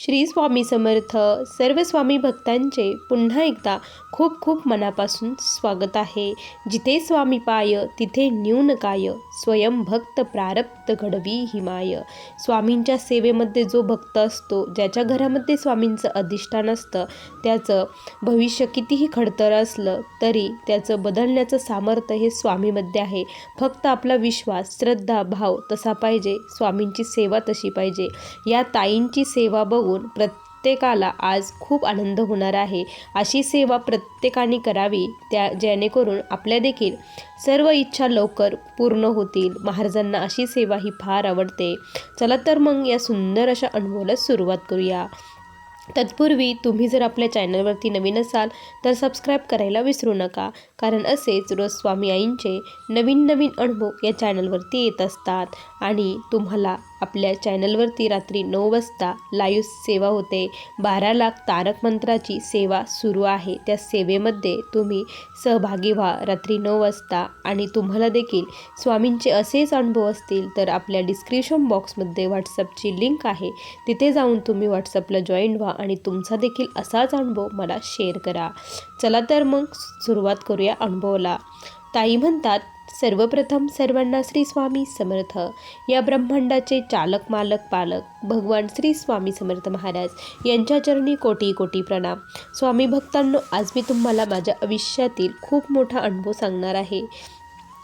श्री स्वामी समर्थ. सर्व स्वामी भक्तांचे पुन्हा एकदा खूप खूप मनापासून स्वागत आहे. जिथे स्वामी पाय तिथे न्यून काय, स्वयं भक्त प्रारब्ध घडवी हिमाय. स्वामींच्या सेवेमध्ये जो भक्त असतो, ज्याच्या घरामध्ये स्वामींचं अधिष्ठान असतं, त्याचं भविष्य कितीही खडतर असलं तरी त्याचं बदलण्याचं सामर्थ्य हे स्वामीमध्ये आहे. फक्त आपला विश्वास, श्रद्धा, भाव तसा पाहिजे. स्वामींची सेवा तशी पाहिजे. या ताईंची सेवा बघून प्रत्येकाला आज खूप आनंद होणार आहे. अशी सेवा प्रत्येकाने करावी, जेणेकरून आपल्या देखील सर्व इच्छा लवकर पूर्ण होतील. महाराजांना अशी सेवा ही फार आवडते. चला तर मग या सुंदर अशा अनुभवाला सुरुवात करूया. तत्पूर्वी तुम्ही जर आपल्या चॅनलवरती नवीन असाल तर सबस्क्राईब करायला विसरू नका, कारण असेच रोज स्वामी आईंचे नवीन नवीन अनुभव या चॅनलवरती येत असतात. आणि तुम्हाला आपल्या चॅनलवरती रात्री 9 वाजता लाईव्ह सेवा होते. 12 लाख तारक मंत्राची सेवा सुरू आहे. त्या सेवेमध्ये तुम्ही सहभागी व्हा रात्री 9 वाजता. आणि तुम्हाला देखील स्वामींचे असेच अनुभव असतील तर आपल्या डिस्क्रिप्शन बॉक्समध्ये व्हॉट्सअपची लिंक आहे, तिथे जाऊन तुम्ही व्हॉट्सअपला जॉईन व्हा आणि तुमचा देखील असाच अनुभव मला शेअर करा. चला तर मग सुरुवात करूया अनुभवाला. ताई म्हणतात, सर्वप्रथम सर्वांना श्री स्वामी समर्थ. या ब्रह्मांडाचे चालक, मालक, पालक भगवान श्री स्वामी समर्थ महाराज यांच्या चरणी कोटी कोटी प्रणाम. स्वामी भक्तांनो, आज मी तुम्हाला माझ्या आयुष्यातील खूप मोठा अनुभव सांगणार आहे.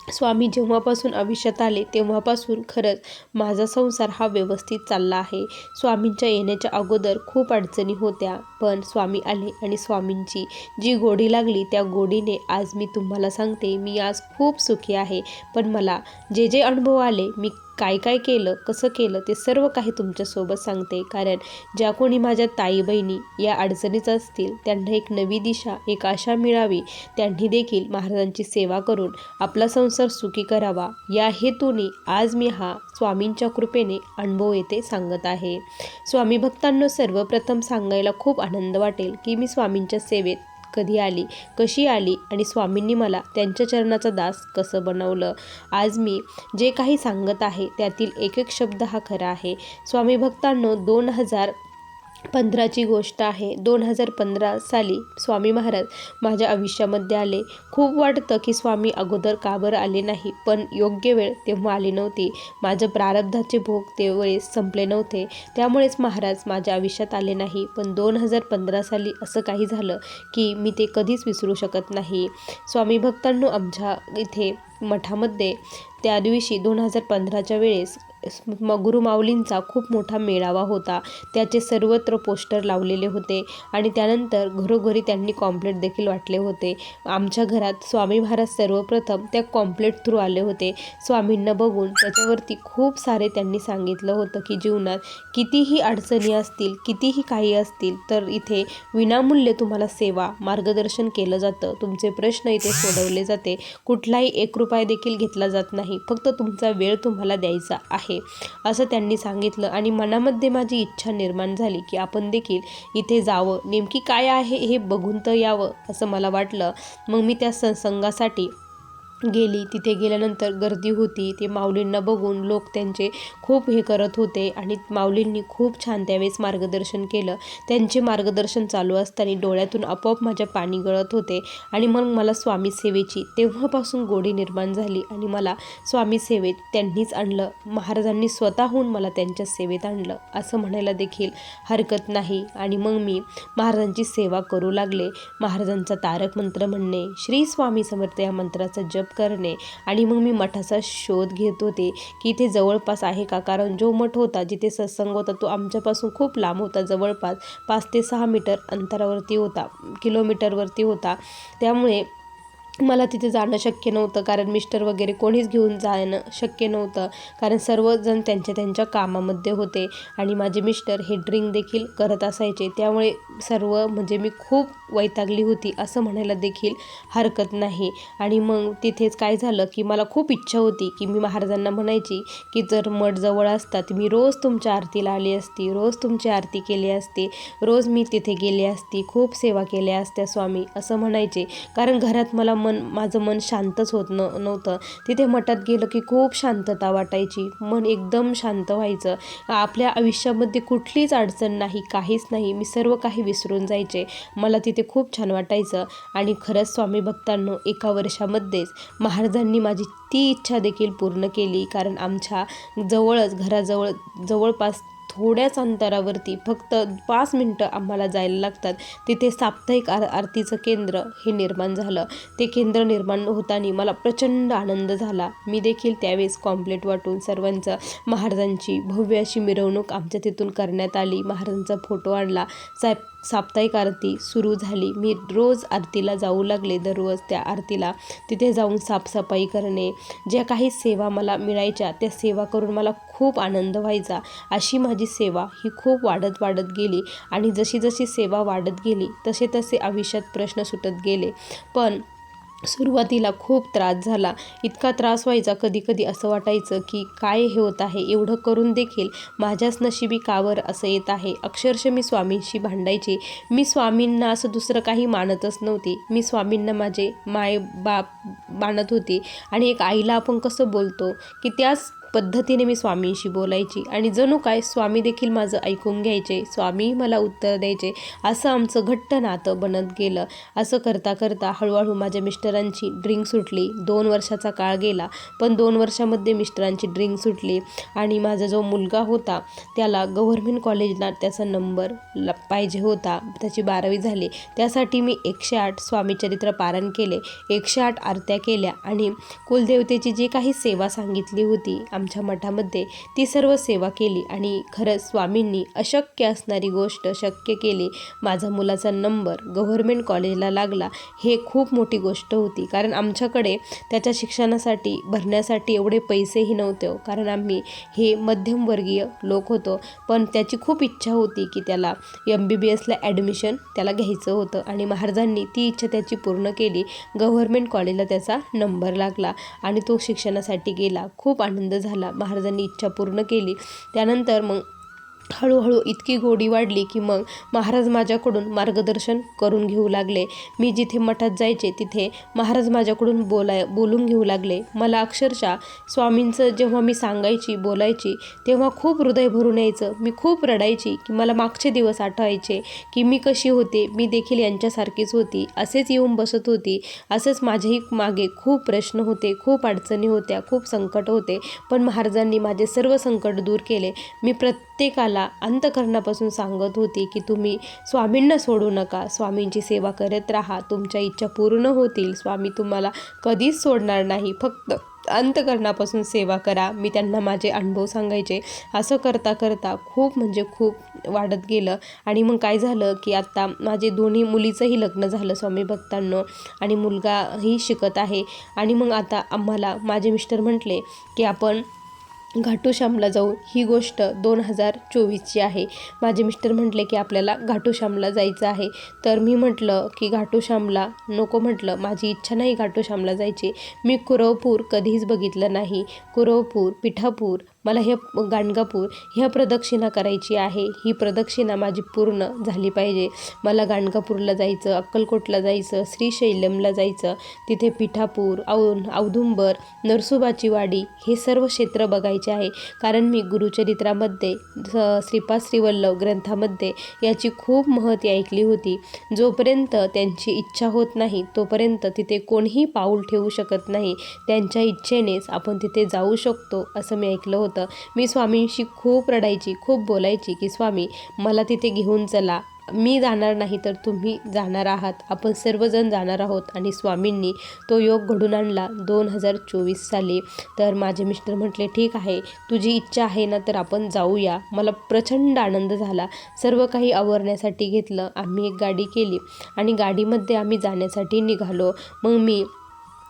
स्वामी जेव्हापासून आयुष्यात आले तेव्हापासून खरंच माझा संसार हा व्यवस्थित चालला आहे. स्वामींच्या येण्याच्या अगोदर खूप अडचणी होत्या, पण स्वामी आले आणि स्वामींची जी गोडी लागली त्या गोडीने आज मी तुम्हाला सांगते, मी आज खूप सुखी आहे. पण मला जे जे अनुभव आले, मी काय काय केलं, कसं केलं, ते सर्व काही तुमच्यासोबत सांगते. कारण ज्या कोणी माझ्या ताई बहिणी या अडचणीत असतील त्यांना एक नवी दिशा, एक आशा मिळावी, त्यांनी देखील महाराजांची सेवा करून आपला संसार सुखी करावा, या हेतूने आज मी हा स्वामींच्या कृपेने अनुभव येथे सांगत आहे. स्वामी भक्तांनो, सर्वप्रथम सांगायला खूप आनंद वाटेल की मी स्वामींच्या सेवेत कधी आली, कशी आली आणि स्वामींनी मला त्यांच्या चरणाचा दास कसं बनवलं. आज मी जे काही सांगत आहे त्यातील एक एक शब्द हा खरा आहे. स्वामी भक्तांनो, 2015ची गोष्ट आहे. 2015 साली स्वामी महाराज माझ्या आयुष्यामध्ये आले. खूप वाटतं की स्वामी अगोदर का बरं आले नाही, पण योग्य वेळ तेव्हा आली नव्हती. माझं प्रारब्धाचे भोग त्यावेळेस संपले नव्हते, त्यामुळेच महाराज माझ्या आयुष्यात आले नाही. पण 2015 साली असं काही झालं की मी ते कधीच विसरू शकत नाही. स्वामी भक्तांनो, आमच्या इथे मठामध्ये त्या दिवशी 2015च्या वेळेस गुरु माऊलींचा खूप मोठा मेळावा होता. त्याचे सर्वत्र पोस्टर लावलेले होते आणि त्यानंतर घरोघरी त्यांनी कॉम्प्लेट देखील वाटले होते. आमच्या घरात स्वामी महाराज सर्वप्रथम त्या कॉम्प्लेट थ्रू आले होते. स्वामींना बघून त्याच्यावरती खूप सारे त्यांनी सांगितलं होतं की जीवनात कितीही अडचणी असतील, कितीही काही असतील, तर इथे विनामूल्य तुम्हाला सेवा, मार्गदर्शन केलं जातं. तुमचे प्रश्न इथे सोडवले जाते. कुठलाही 1 रुपया देखील घेतला जात नाही. फक्त तुमचा वेळ तुम्हाला द्यायचा आहे, असं त्यांनी सांगितलं. आणि मनामध्ये माझी इच्छा निर्माण झाली की आपण देखील इथे जावं, नेमकी काय आहे हे बघून तर यावं, असं मला वाटलं. मग मी त्या सत्संगासाठी गेली. तिथे गेल्यानंतर गर्दी होती. ते माऊलींना बघून लोक त्यांचे खूप हे करत होते आणि माऊलींनी खूप छान त्यावेळेस मार्गदर्शन केलं. त्यांचे मार्गदर्शन चालू असताना डोळ्यातून आपोआप माझ्या पाणी गळत होते. आणि मग मला स्वामी सेवेची तेव्हापासून गोडी निर्माण झाली आणि मला स्वामी सेवेत त्यांनीच आणलं. महाराजांनी स्वतःहून मला त्यांच्या सेवेत आणलं असं म्हणायला देखील हरकत नाही. आणि मग मी महाराजांची सेवा करू लागले. महाराजांचा तारक मंत्र म्हणणे, श्री स्वामी समर्थ या मंत्राचा जप करणे. आणि मग मी मठाचा शोध घेत होते की इथे जवळपास आहे का, कारण जो मठ होता, जिथे सत्संग होता, तो आमच्यापासून खूप लांब होता. जवळपास 5 ते 6 मीटर अंतरावरती होता, किलोमीटरवरती होता. त्यामुळे मला तिथे जाणं शक्य नव्हतं, कारण मिस्टर वगैरे कोणीच घेऊन जाणं शक्य नव्हतं, कारण सर्वजण त्यांच्या कामामध्ये होते. आणि माझे मिस्टर हे ड्रिंक देखील करत असायचे. त्यामुळे सर्व म्हणजे मी खूप वैतागली होती असं म्हणायला देखील हरकत नाही. आणि मग तिथेच काय झालं की मला खूप इच्छा होती की मी महाराजांना म्हणायची की जर मठ जवळ असता तर मी रोज तुमच्या आरतीला आली असती, रोज तुमची आरती केली असती, रोज मी तिथे गेली असती, खूप सेवा केल्या असत्या स्वामी, असं म्हणायचे. कारण घरात मला माझं मन शांतच होत नव्हतं. तिथे मठात गेलं की खूप शांतता वाटायची, मन एकदम शांत व्हायचं. आपल्या आयुष्यामध्ये कुठलीच अडचण नाही, काहीच नाही, मी सर्व काही विसरून जायचे. मला तिथे खूप छान वाटायचं. आणि खरंच स्वामी भक्तांनो, एका वर्षामध्येच महाराजांनी माझी ती इच्छा देखील पूर्ण केली. कारण आमच्या घराजवळ जवळपास थोड्याच अंतरावरती फक्त 5 मिनटं आम्हाला जायला लागतात, तिथे साप्ताहिक आरतीचं केंद्र हे निर्माण झालं. ते केंद्र निर्माण होताना मला प्रचंड आनंद झाला. मी देखील त्यावेळेस कॉम्प्लेट वाटून सर्वांचं महाराजांची भव्य अशी मिरवणूक आमच्या तिथून करण्यात आली. महाराजांचा फोटो आणला. साप्ताहिक आरती सुरू झाली. मी रोज आरतीला जाऊ लागले, दररोज त्या आरतीला. तिथे जाऊन साफसफाई करणे, ज्या काही सेवा मला मिळायच्या त्या सेवा करून मला खूप आनंद व्हायचा. अशी माझी सेवा ही खूप वाढत गेली. आणि जशी जशी सेवा वाढत गेली तसे तसे आयुष्यात प्रश्न सुटत गेले. पण सुरुवातीला खूप त्रास झाला. इतका त्रास व्हायचा, कधी कधी असं वाटायचं की काय हे होत आहे, एवढं करून देखील माझ्याच नशिबी का बरं असं येत आहे. अक्षरशः मी स्वामींशी भांडायची. मी स्वामींना असं दुसरं काही मानतच नव्हती. मी स्वामींना माझे बाप मानत होती. आणि एक आईला आपण कसं बोलतो की त्याच पद्धतीने मी स्वामींशी बोलायची. आणि जणू काय स्वामी देखील माझं ऐकून घ्यायचे, स्वामी मला उत्तर द्यायचे. असं आमचं घट्ट नातं बनत गेलं. असं करता करता हळूहळू माझ्या मिस्टरांची ड्रिंक सुटली. 2 वर्षाचा काळ गेला, पण 2 वर्षामध्ये मिस्टरांची ड्रिंक सुटली. आणि माझा जो मुलगा होता त्याला गव्हर्नमेंट कॉलेजला त्याचा नंबर पाहिजे होता. त्याची 12वी झाली. त्यासाठी मी 108 स्वामीचरित्र पारायण केले, 108 आरत्या केल्या. आणि कुलदेवतेची जी काही सेवा सांगितली होती आमच्या मठामध्ये ती सर्व सेवा केली. आणि खरंच स्वामींनी अशक्य असणारी गोष्ट शक्य केली. माझा मुलाचा नंबर गव्हर्नमेंट कॉलेजला लागला. हे खूप मोठी गोष्ट होती, कारण आमच्याकडे त्याच्या शिक्षणासाठी भरण्यासाठी एवढे पैसेही नव्हते, कारण आम्ही हे मध्यमवर्गीय लोक होतो. पण त्याची खूप इच्छा होती की त्याला MBBSला ॲडमिशन त्याला घ्यायचं होतं. आणि महाराजांनी ती इच्छा त्याची पूर्ण केली. गव्हर्नमेंट कॉलेजला त्याचा नंबर लागला आणि तो शिक्षणासाठी गेला. खूप आनंद झाला. महाराजांनी इच्छा पूर्ण केली. त्यानंतर मग हळूहळू इतकी गोडी वाढली की मग महाराज माझ्याकडून मार्गदर्शन करून घेऊ लागले. मी जिथे मठात जायचे तिथे महाराज माझ्याकडून बोलून घेऊ लागले. मला अक्षरशः स्वामींचं जेव्हा मी सांगायची बोलायची तेव्हा खूप हृदय भरून यायचं. मी खूप रडायची की मला मागचे दिवस आठवायचे की मी कशी होते, मी देखील यांच्यासारखीच होती, असेच येऊन बसत होती. असंच माझ्याही मागे खूप प्रश्न होते, खूप अडचणी होत्या, खूप संकट होते. पण महाराजांनी माझे सर्व संकट दूर केले. मी प्रत्येकाला अंतःकरणापासून सांगत होती की तुम्ही स्वामींना सोडू नका, स्वामींची सेवा करत राहा, तुमच्या इच्छा पूर्ण होतील, स्वामी तुम्हाला कधीच सोडणार नाही, फक्त अंतःकरणापासून सेवा करा. मी त्यांना माझे अनुभव सांगायचे. असं करता करता खूप म्हणजे खूप वाढत गेलं. आणि मग काय झालं की आत्ता माझे दोन्ही मुलीचंही लग्न झालं स्वामी भक्तांनो, आणि मुलगाही शिकत आहे. आणि मग आता आम्हाला माझे मिस्टर म्हटले की आपण घाटूश्यामला जाऊ. ही गोष्ट 2024ची आहे. माझे मिस्टर म्हटले की आपल्याला घाटूश्यामला जायचं आहे. तर मी म्हटलं की घाटूश्यामला नको, म्हटलं माझी इच्छा नाही घाटूश्यामला जायची. मी कुरवपूर कधीच बघितलं नाही. कुरवपूर, पिठापूर, मला हे गाणगापूर ह्या प्रदक्षिणा करायची आहे. ही प्रदक्षिणा माझी पूर्ण झाली पाहिजे. मला गाणगापूरला जायचं, अक्कलकोटला जायचं, श्रीशैल्यमला जायचं, तिथे पिठापूर, औदुंबर, नरसोबाची वाडी हे सर्व क्षेत्र बघायचे आहे. कारण मी गुरुचरित्रामध्ये श्रीपाद श्रीवल्लभ ग्रंथामध्ये याची खूप महती ऐकली होती. जोपर्यंत त्यांची इच्छा होत नाही तोपर्यंत तिथे कोणीही पाऊल ठेवू शकत नाही. त्यांच्या इच्छेनेच आपण तिथे जाऊ शकतो असं मी ऐकलं होतं. मी स्वामींशी खूप रडायची, खूप बोलायची की स्वामी मला तिथे घेऊन चला. मी जाणार नाही तर तुम्ही जाणार आहात, आपण सर्वजण जाणार आहोत. आणि स्वामींनी तो योग घडून आणला 2024 साली. तर माझे मिस्टर म्हटले ठीक आहे, तुझी इच्छा आहे ना तर आपण जाऊया. मला प्रचंड आनंद झाला. सर्व काही आवरण्यासाठी घेतलं. आम्ही एक गाडी केली आणि गाडीमध्ये आम्ही जाण्यासाठी निघालो. मग मी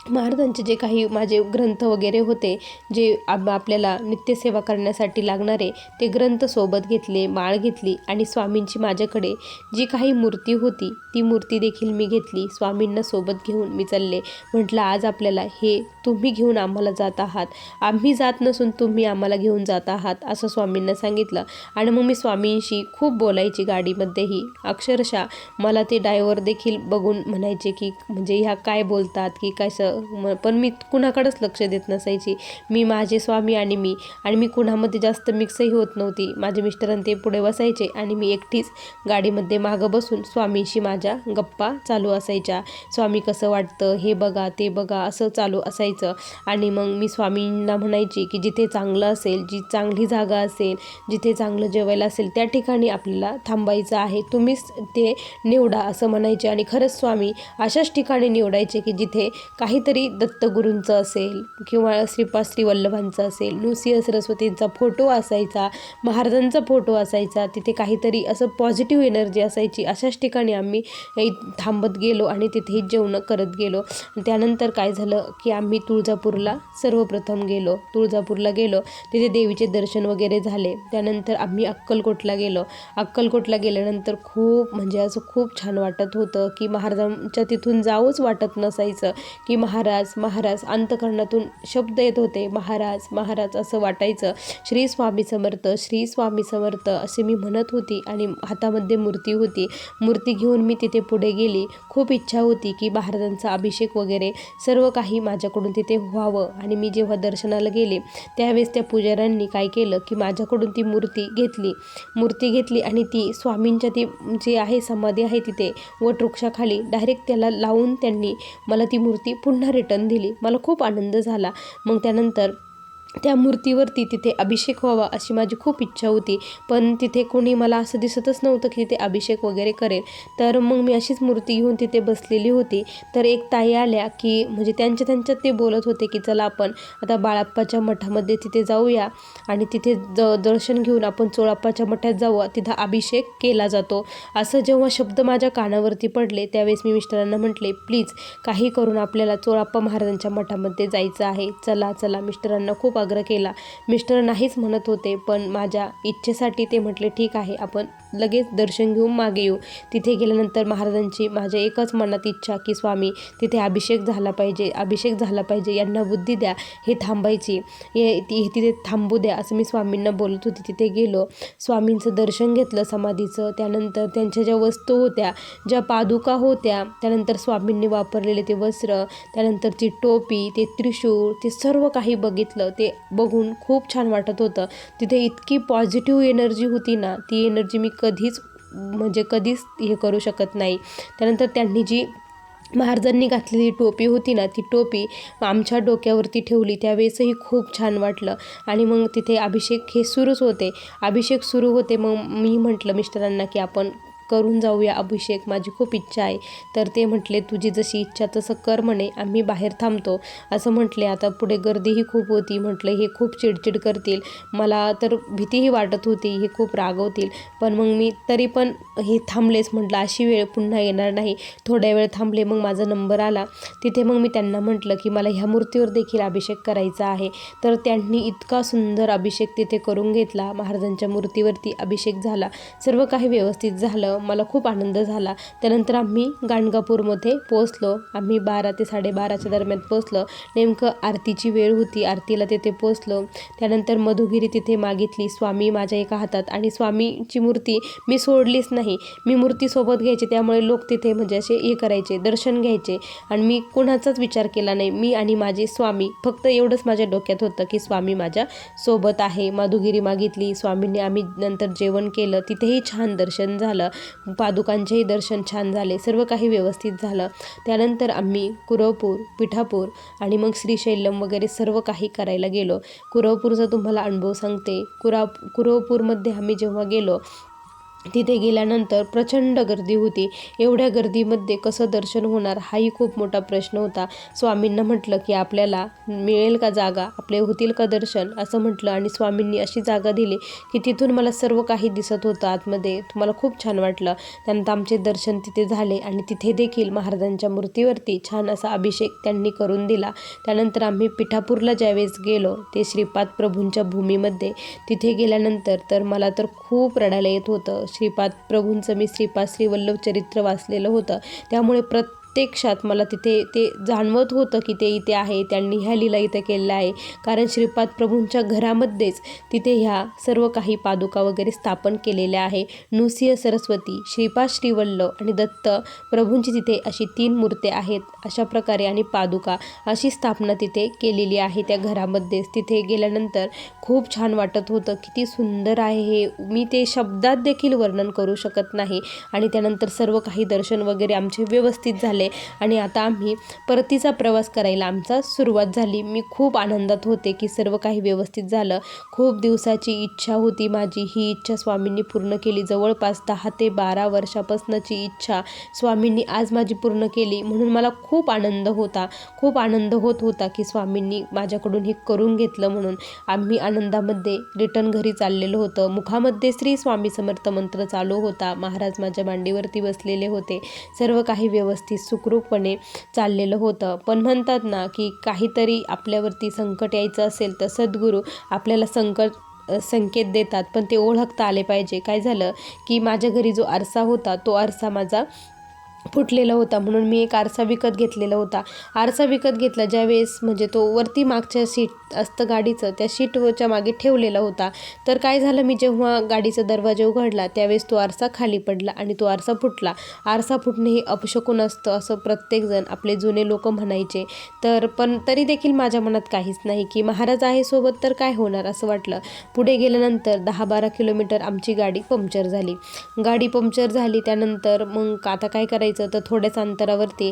महाराजांचे जे काही माझे ग्रंथ वगैरे होते, जे आपल्याला नित्यसेवा करण्यासाठी लागणारे ते ग्रंथ सोबत घेतले, माळ घेतली आणि स्वामींची माझ्याकडे जी काही मूर्ती होती ती मूर्ती देखील मी घेतली. स्वामींना सोबत घेऊन मी चालले. म्हटलं आज आपल्याला हे तुम्ही घेऊन आम्हाला जात आहात, आम्ही जात नसून तुम्ही आम्हाला घेऊन जात आहात असं स्वामींना सांगितलं. आणि मग मी स्वामींशी खूप बोलायची गाडीमध्येही. अक्षरशः मला ते ड्रायव्हर देखील बघून म्हणायचे की म्हणजे ह्या काय बोलतात की कसं, पण मी कुणाकडेच लक्ष देत नसायची. मी माझे स्वामी आणि मी कुणामध्ये जास्त मिक्सही होत नव्हती. माझे मिस्टर ते पुढे बसायचे आणि मी एकटीच गाडीमध्ये मागं बसून स्वामींशी माझ्या गप्पा चालू असायच्या. स्वामी कसं वाटतं, हे बघा ते बघा असं चालू असायचं. आणि मग मी स्वामींना म्हणायची की जिथे चांगलं असेल, जी चांगली जागा असेल, जिथे चांगलं जेवायला असेल त्या ठिकाणी आपल्याला थांबायचं आहे, तुम्हीच ते निवडा असं म्हणायचे. आणि खरंच स्वामी अशाच ठिकाणी निवडायचे की जिथे काहीतरी दत्तगुरूंचं असेल किंवा श्रीपाद श्री वल्लभांचं असेल, नृसिंह सरस्वतींचा फोटो असायचा, महाराजांचा फोटो असायचा, तिथे काहीतरी असं पॉझिटिव्ह एनर्जी असायची. अशाच ठिकाणी आम्ही थांबत गेलो आणि तिथेही जेवणं करत गेलो. त्यानंतर काय झालं की आम्ही तुळजापूरला सर्वप्रथम गेलो. तुळजापूरला गेलो, तिथे देवीचे दर्शन वगैरे झाले. त्यानंतर आम्ही अक्कलकोटला गेलो. अक्कलकोटला गेल्यानंतर खूप म्हणजे असं खूप छान वाटत होतं की महाराजांच्या तिथून जावंच वाटत नसायचं की महाराज महाराज, अंतःकरणातून शब्द येत होते महाराज महाराज असं वाटायचं. श्री स्वामी समर्थ, श्री स्वामी समर्थ असे मी म्हणत होती. आणि हातामध्ये मूर्ती होती. मूर्ती घेऊन मी तिथे पुढे गेली. खूप इच्छा होती की महाराजांचा अभिषेक वगैरे सर्व काही माझ्याकडून तिथे व्हावं. आणि मी जेव्हा दर्शनाला गेले त्यावेळेस त्या पुजाऱ्यांनी काय केलं की माझ्याकडून ती मूर्ती घेतली आणि ती स्वामींच्या ती जी आहे समाधी आहे तिथे वटवृक्षाखाली डायरेक्ट त्याला लावून त्यांनी मला ती मूर्ती पुन्हा रिटर्न दिली. मला खूप आनंद झाला. मग त्यानंतर त्या मूर्तीवरती तिथे अभिषेक व्हावा अशी माझी खूप इच्छा होती. पण तिथे कोणी मला असं दिसतच नव्हतं की तिथे अभिषेक वगैरे करेल. तर मग मी अशीच मूर्ती घेऊन तिथे बसलेली होती. तर एक ताई आल्या की म्हणजे त्यांच्यात ते बोलत होते की चला आपण आता बाळाप्पाच्या मठामध्ये तिथे जाऊया आणि तिथे दर्शन घेऊन आपण चोळाप्पाच्या मठात जाऊ, तिथं अभिषेक केला जातो. असं जेव्हा शब्द माझ्या कानावरती पडले त्यावेळेस मी मिस्टरांना म्हटले प्लीज काही करून आपल्याला चोळाप्पा महाराजांच्या मठामध्ये जायचं आहे, चला चला. मिस्टरांना खूप आग्रह केला. मिस्टर नाहीच म्हणत होते, पण माझ्या इच्छेसाठी ते म्हटले ठीक आहे आपण लगेच दर्शन घेऊन मागे येऊ. तिथे गेल्यानंतर महाराजांची माझ्या एकच मनात इच्छा की स्वामी तिथे अभिषेक झाला पाहिजे, यांना बुद्धी द्या, हे थांबायची, तिथे थांबू द्या असं मी स्वामींना बोलत होती. तिथे गेलो, स्वामींचं दर्शन घेतलं समाधीचं. त्यानंतर त्यांच्या ज्या वस्तू होत्या, ज्या पादुका होत्या, त्यानंतर स्वामींनी वापरलेले ते वस्त्र, त्यानंतर ती टोपी, ते त्रिशूळ, ते सर्व काही बघितलं. ते बघून खूप छान वाटत होतं. तिथे इतकी पॉझिटिव्ह एनर्जी होती ना, ती एनर्जी मी कधीच हे करू शकत नाही. त्यानंतर त्यांनी जी महाराजांनी घातलेली टोपी होती ना, ती टोपी आमच्या डोक्यावरती ठेवली. त्यावेळेसही खूप छान वाटलं. आणि मग तिथे अभिषेक हे अभिषेक सुरू होते. मग मी म्हटलं मिस्टरांना की आपण करून जाऊया अभिषेक, माझी खूप इच्छा आहे. तर ते म्हटले तुझी जशी इच्छा तसं कर म्हणे, आम्ही बाहेर थांबतो असं म्हटले. आता पुढे गर्दीही खूप होती. म्हटलं हे खूप चिडचिड करतील, मला तर भीतीही वाटत होती, हे खूप रागवतील. पण मग मी तरी पण हे थांबलेच. म्हटलं अशी वेळ पुन्हा येणार नाही. थोड्या वेळ थांबले. मग माझा नंबर आला. तिथे मग मी त्यांना म्हटलं की मला ह्या मूर्तीवर देखील अभिषेक करायचा आहे. तर त्यांनी इतका सुंदर अभिषेक तिथे करून घेतला. महाराजांच्या मूर्तीवरती अभिषेक झाला. सर्व काही व्यवस्थित झालं. मला खूप आनंद झाला. त्यानंतर आम्ही गाणगापूरमध्ये पोचलो. आम्ही 12 ते 12:30च्या दरम्यान पोचलो. नेमकं आरतीची वेळ होती. आरतीला तिथे पोचलो. त्यानंतर मधुगिरी तिथे मागितली. स्वामी माझ्या एका हातात आणि स्वामीची मूर्ती मी सोडलीच नाही. मी मूर्ती सोबत घ्यायची, त्यामुळे लोक तिथे म्हणजे असे हे करायचे, दर्शन घ्यायचे. आणि मी कोणाचाच विचार केला नाही. मी आणि माझे स्वामी, फक्त एवढंच माझ्या डोक्यात होतं की स्वामी माझ्या सोबत आहे. मधुगिरी मागितली स्वामींनी. आम्ही नंतर जेवण केलं. तिथेही छान दर्शन झालं. पादुकांचेही दर्शन छान झाले. सर्व काही व्यवस्थित झालं. त्यानंतर आम्ही कुरवपूर, पिठापूर आणि मग श्रीशैल्यम वगैरे सर्व काही करायला गेलो. कुरवपूरचा तुम्हाला अनुभव सांगते. कुरवपूरमध्ये आम्ही जेव्हा गेलो तिथे गेल्यानंतर प्रचंड गर्दी होती. एवढ्या गर्दीमध्ये कसं दर्शन होणार हाही खूप मोठा प्रश्न होता. स्वामींना म्हटलं की आपल्याला मिळेल का जागा, आपले होतील का दर्शन, असं म्हटलं आणि स्वामींनी अशी जागा दिली की तिथून मला सर्व काही दिसत होतं आतमध्ये. तुम्हाला खूप छान वाटलं. त्यानंतर आमचे दर्शन तिथे झाले आणि तिथे देखील महाराजांच्या मूर्तीवरती छान असा अभिषेक त्यांनी करून दिला. त्यानंतर आम्ही पिठापूरला ज्यावेळेस गेलो ते श्रीपाद प्रभूंच्या भूमीमध्ये, तिथे गेल्यानंतर तर मला तर खूप रडायला येत होतं. श्रीपाद प्रभूंचं मी श्रीपाद श्रीवल्लभ चरित्र वाचलेलं होतं, त्यामुळे प्रत्यक्षात मला तिथे ते जाणवत होतं की ते इथे आहे, त्यांनी ह्या लीला इथे केलेल्या आहे. कारण श्रीपाद प्रभूंच्या घरामध्येच तिथे ह्या सर्व काही पादुका वगैरे स्थापन केलेल्या आहे. नृसिंह सरस्वती, श्रीपाद श्रीवल्लभ आणि दत्त प्रभूंची तिथे अशी 3 मूर्त्या आहेत. अशा प्रकारे आणि पादुका अशी स्थापना तिथे केलेली आहे त्या घरामध्येच. तिथे गेल्यानंतर खूप छान वाटत होतं. किती सुंदर आहे हे, मी ते शब्दात देखील वर्णन करू शकत नाही. आणि त्यानंतर सर्व काही दर्शन वगैरे आमचे व्यवस्थित झाले आणि आता आम्ही परतीचा प्रवास करायला आमचा सुरुवात झाली. मी खूप आनंदात होते की सर्व काही व्यवस्थित झालं. खूप दिवसाची इच्छा होती माझी, ही इच्छा स्वामींनी पूर्ण केली. जवळपास 10 ते 12 वर्षापासूनची इच्छा स्वामींनी आज माझी पूर्ण केली. म्हणून मला खूप आनंद होता, खूप आनंद होत होता की स्वामींनी माझ्याकडून हे करून घेतलं म्हणून. आम्ही आनंदामध्ये रिटर्न घरी चाललेलो होतं. मुखामध्ये श्री स्वामी समर्थ मंत्र चालू होता. महाराज माझ्या मांडीवरती बसलेले होते. सर्व काही व्यवस्थित सुखरूपपणे चाललेलं होतं. पण म्हणतात ना की काहीतरी आपल्यावरती संकट यायचं असेल तर सद्गुरू आपल्याला संकेत देतात, पण ते ओळखता आले पाहिजे. काय झालं की माझ्या घरी जो आरसा होता तो आरसा माझा फुटलेला होता, म्हणून मी एक आरसा विकत घेतलेला होता. आरसा विकत घेतला ज्यावेळेस, म्हणजे तो वरती मागच्या सीट असतं गाडीचं, त्या सीटच्या मागे ठेवलेला होता. तर काय झालं, मी जेव्हा गाडीचा दरवाजा उघडला त्यावेळेस तो आरसा खाली पडला आणि तो आरसा फुटला. आरसा फुटणे हे अपशकुन असतं असं प्रत्येकजण, आपले जुने लोक म्हणायचे. पण तरी देखील माझ्या मनात काहीच नाही की महाराज आहे सोबत तर काय होणार असं वाटलं. पुढे गेल्यानंतर 10-12 किलोमीटर आमची गाडी पंक्चर झाली. त्यानंतर मग आता काय करायचं, तर थोड्याच अंतरावरती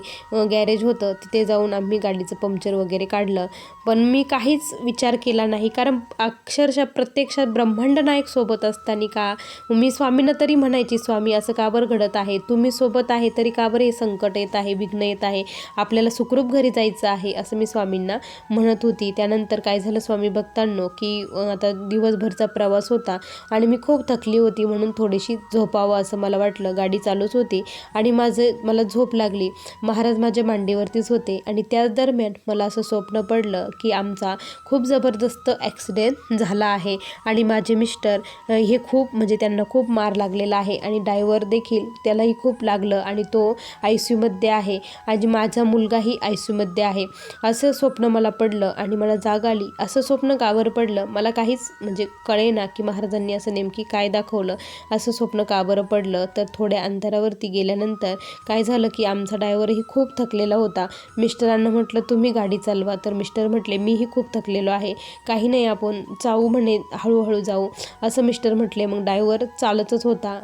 गॅरेज होतं, तिथे जाऊन आम्ही गाडीचं पंक्चर वगैरे काढलं. पण मी काहीच विचार केला नाही, कारण अक्षरशः प्रत्यक्षात ब्रह्मांड नायक सोबत असताना का मी स्वामींना तरी म्हणायची, स्वामी असं का बरं घडत आहे, तुम्ही सोबत आहे तरी का बरं हे संकट येत आहे, विघ्न येत आहे, आपल्याला सुखरूप घरी जायचं आहे असं मी स्वामींना म्हणत होती. त्यानंतर काय झालं स्वामी भक्तांनो, की आता दिवसभरचा प्रवास होता आणि मी खूप थकली होती, म्हणून थोडीशी झोपावं असं मला वाटलं. गाडी चालूच होती आणि मला झोप लागली. महाराज माझ्या मांडीवरतीच होते आणि त्याच दरम्यान मला असं स्वप्न पडलं की आमचा खूप जबरदस्त ॲक्सिडेंट झाला आहे आणि माझे मिस्टर हे खूप, म्हणजे त्यांना खूप मार लागलेला आहे आणि ड्रायव्हर देखील, त्यालाही खूप लागलं आणि तो ICUमध्ये आहे आणि माझा मुलगाही ICUमध्ये आहे. असं स्वप्न मला पडलं आणि मला जाग आली. असं स्वप्न का बरं पडलं मला काहीच म्हणजे कळेना की महाराजांनी असं नेमकी काय दाखवलं, असं स्वप्न का बरं पडलं. तर थोड्या अंतरावरती गेल्यानंतर काय झालं की आमचा ड्रायव्हरही खूप थकलेला होता. मिस्टरांना म्हटलं तुम्ही गाडी चालवा, तर मिस्टर म्हटले मीही खूप थकलेलो आहे, काही नाही आपण जाऊ म्हणे, हळूहळू जाऊ असं मिस्टर म्हटले. मग ड्रायव्हर चालतच होता.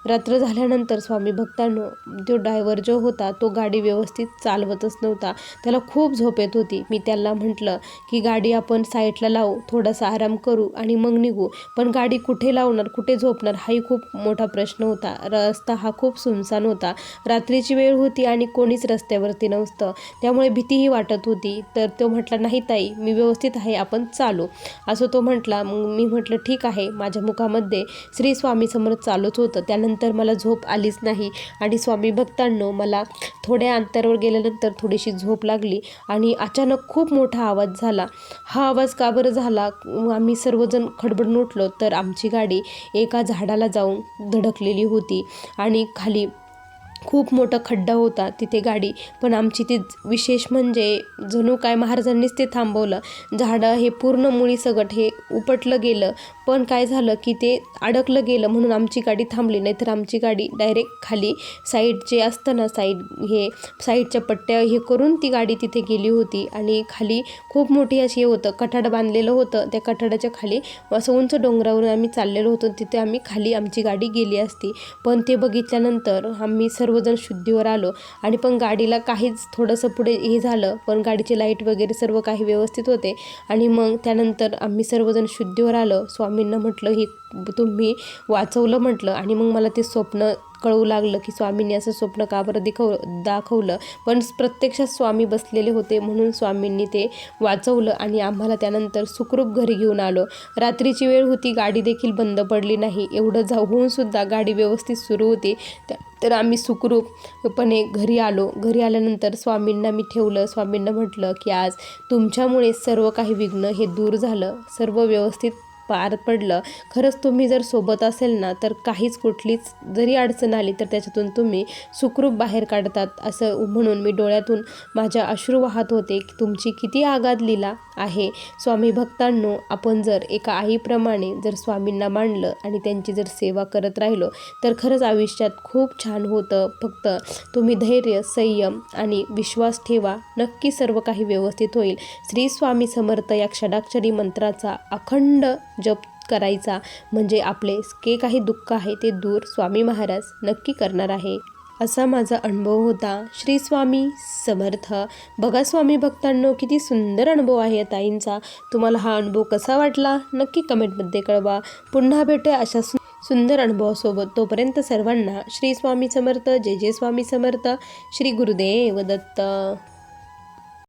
रात्र झाल्यानंतर स्वामी भक्तांनो, तो ड्रायव्हर जो होता तो गाडी व्यवस्थित चालवतच नव्हता. त्याला खूप झोप येत होती. मी त्याला म्हटलं की गाडी आपण साईडला लावू, थोडासा आराम करू आणि मग निघू. पण गाडी कुठे लावणार, कुठे झोपणार हाही खूप मोठा प्रश्न होता. रस्ता हा खूप सुनसान होता, रात्रीची वेळ होती आणि कोणीच रस्त्यावरती नव्हतं, त्यामुळे भीतीही वाटत होती. तर तो म्हटला नाही ताई मी व्यवस्थित आहे, आपण चालू, असं तो म्हटला. मग मी म्हटलं ठीक आहे. माझ्या मुखामध्ये श्री स्वामी समर्थ चालूच होतं. त्यानंतर मला झोप आलीच नाही आणि स्वामी भक्तांनो, मला थोड्या अंतरावर गेल्यानंतर थोडीशी झोप लागली आणि अचानक खूप मोठा आवाज झाला. हा आवाज का बरं झाला, आम्ही सर्वजण खडबडून उठलो तर आमची गाडी एका झाडाला जाऊन धडकलेली होती आणि खाली खूप मोठा खड्डा होता तिथे गाडी. पण आमची ती विशेष म्हणजे जणू काय महाराजांनीच ते थांबवलं. झाडं हे पूर्ण मुळी सगट हे उपटलं गेलं, पण काय झालं की ते अडकलं गेलं म्हणून आमची गाडी थांबली. नाहीतर आमची गाडी डायरेक्ट खाली साईड जे असतं ना, साईडच्या पट्ट्या हे करून ती गाडी तिथे गेली होती. आणि खाली खूप मोठी अशी हे होतं, कठाड बांधलेलं होतं. त्या कठाडाच्या खाली असं उंच डोंगरावरून आम्ही चाललेलो होतो, तिथे आम्ही खाली आमची गाडी गेली असती. पण ते बघितल्यानंतर आम्ही सर्वजण शुद्धीवर आलो आणि पण गाडीला काहीच थोडंसं पुढे हे झालं, पण गाडीचे लाईट वगैरे सर्व काही व्यवस्थित होते. आणि मग त्यानंतर आम्ही सर्वजण शुद्धीवर आलो. स्वामी स्वामींना म्हटलं ही तुम्ही वाचवलं म्हटलं, आणि मग मला ते स्वप्न कळू लागलं की स्वामींनी असं स्वप्न का बरं दाखवलं. पण प्रत्यक्षात स्वामी बसलेले होते म्हणून स्वामींनी ते वाचवलं आणि आम्हाला त्यानंतर सुखरूप घरी घेऊन आलो. रात्रीची वेळ होती, गाडी देखील बंद पडली नाही. एवढं होऊनसुद्धा गाडी व्यवस्थित सुरू होती. तर आम्ही सुखरूपपणे घरी आलो. घरी आल्यानंतर स्वामींना मी ठेवलं. स्वामींना म्हटलं की आज तुमच्यामुळे सर्व काही विघ्न हे दूर झालं, सर्व व्यवस्थित पार पडलं. खरंच तुम्ही जर सोबत असेल ना तर कुठलीच जरी अडचण आली तर त्याच्यातून तुम्ही सुखरूप बाहेर काढतात, असं म्हणून मी डोळ्यातून माझ्या अश्रू वाहत होते की तुमची किती आगाध लीला आहे. स्वामी भक्तांनो, आपण जर एका आईप्रमाणे जर स्वामींना मानलं आणि त्यांची जर सेवा करत राहिलो तर खरंच आयुष्यात खूप छान होतं. फक्त तुम्ही धैर्य, संयम आणि विश्वास ठेवा, नक्की सर्व काही व्यवस्थित होईल. श्री स्वामी समर्थ या षडाक्षरी मंत्राचा अखंड जप करायचा, म्हणजे आपले जे काही दुःख आहे ते दूर स्वामी महाराज नक्की करणार आहे, असा माझा अनुभव होता. श्री स्वामी समर्थ. बघा स्वामी भक्तांनो, किती सुंदर अनुभव आहे या ताईंचा. तुम्हाला हा अनुभव कसा वाटला नक्की कमेंटमध्ये कळवा. पुन्हा भेटूया अशा सुंदर अनुभवासोबत. तोपर्यंत सर्वांना श्री स्वामी समर्थ. जय जय स्वामी समर्थ. श्री गुरुदेव दत्त.